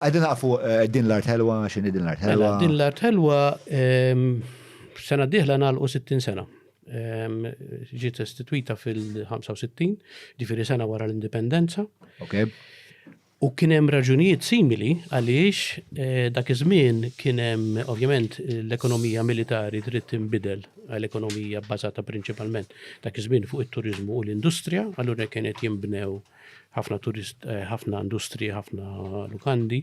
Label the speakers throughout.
Speaker 1: Għadin għafu din l-art ħelwa, xini din l-art ħelwa?
Speaker 2: Din l-art ħelwa sena diħla nagħlqu 60 sena. Ġiet istituita fil-65, ġifieri sena wara l-indipendenza.
Speaker 1: Okay.
Speaker 2: U kien hemm raġunijiet simili għaliex dak iż-żmien kien hemm ovvjament l-ekonomija militari trid tinbidel għall-ekonomija bbażata prinċipalment dak iż-żmien fuq it-turiżmu u l-industrija, allura kienet jinbnew ħafna industri, ħafna lukandi.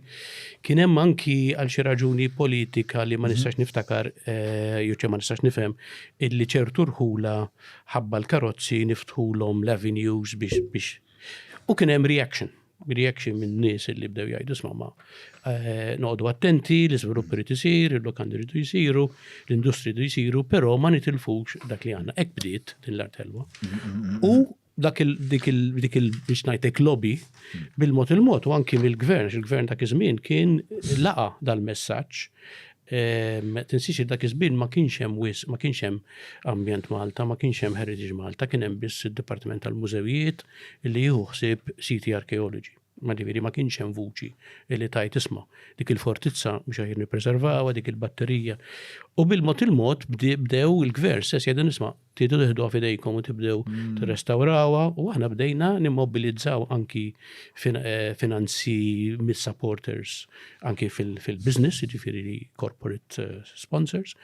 Speaker 2: Kien hemm anki għal xi raġuni politika li ma nistax niftakar jew ma nistax nifhem illi ċertu rħula ħabba l-karozzi niftħulhom l-avenues biex u kien hemm reaction minn nies li bdew jgħidu smama noqogħdu attenti, l-iżvilupp irid isir, il-lukandi jridu jsiru, l-industri jridu jsiru, però ma nitilfux dak li għandna. Hekk bdiet din l-art ħelwa. U dik biex ngħidlek lobby bil-mod il-mod u anki mill-gvern, il-gvern dak iż-żmien kien laqa dal-messaġġ. Tinsiex dak iż-żmien ma kienx hemm ambjent Malta, ma kienx hemm Heritage Malta, kien hemm biss id-Dipartiment tal-Mużewijiet li jieħu ħsieb siti archeology. Ma kienx hemm vuċi li tajt isma' dik il-fortizza biex aħjar nippreservawha, dik il-batterija. U bil-mod il-mod bdew il-gvern stess jgħidu nisma' tridu tieħduha f'idejkom u tibdew tirrestawrawha u aħna bdejna nimmobilizzaw anki finanzi mis-supporters anki fil-business, jiġifieri corporate sponsors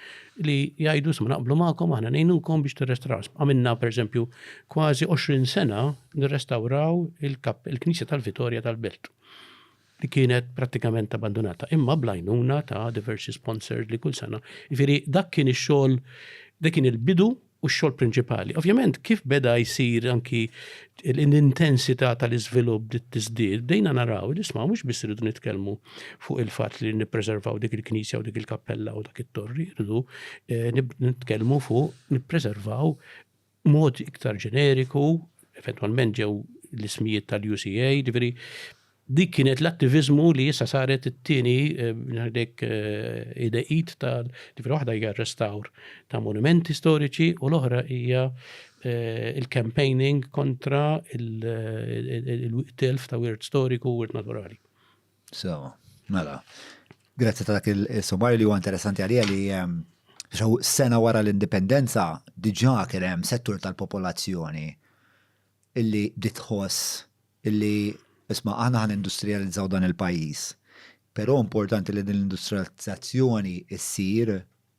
Speaker 2: li jgħidu isma' naqblu magħkom aħna ngħinukom biex tirrestawraw. Għamilna pereżempju kważi 20 sena nirrestawraw il-Knisja tal-Vittorja tal-Belt li kienet pratikament abbandonata. Imma blajnuna ta' diversi sponsors li kull sena. Jifieri dak kien ix-xogħol, dak kien il-bidu u x-xogħol prinċipali. Ovvjament kif beda jsir anki l-intensità tal-iżvilupp tiżdied, bdejna naraw li isma' mhux biss iridu nitkellmu fuq il-fatt li nippreservaw dik il-knisja u dik il-kappella u dak it-torri, iridu nitkellmu fuq nippreservaw mod iktar ġeneriku, eventwalment ġew l-ismijiet tal-UCA, ġifieri dik kienet l-attivizmu li issa saret it-tieni dik idejt ġifieri waħda hija restawr ta' monumenti storiċi u l-oħra hija il-campaigning kontra il-telf ta' wirt storiku u wirt naturali.
Speaker 1: So, mela. Grazzi ta' dak il-sommarju li huwa interessanti għalija li sena wara l-indipendenza diġà kien hemm settur tal-popolazzjoni illi bdiet tħoss illi isma' aħna ħan industrializzaw dan il-pajjiż. Però importanti li din l-industrializzazzjoni issir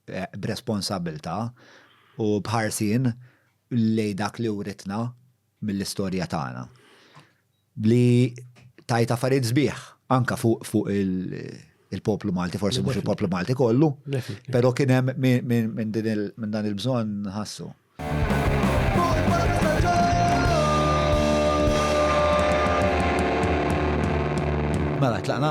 Speaker 1: b'responsabilità u bħarsien lejn dak li uritna mill-istorja tagħna. Li tajt affarijiet sbieħ anke fuq il-poplu Malti, forsi mhux il-poplu Malti kollu, però kien hemm minn dan il-bżonn ħassu. Mela, tlaqna?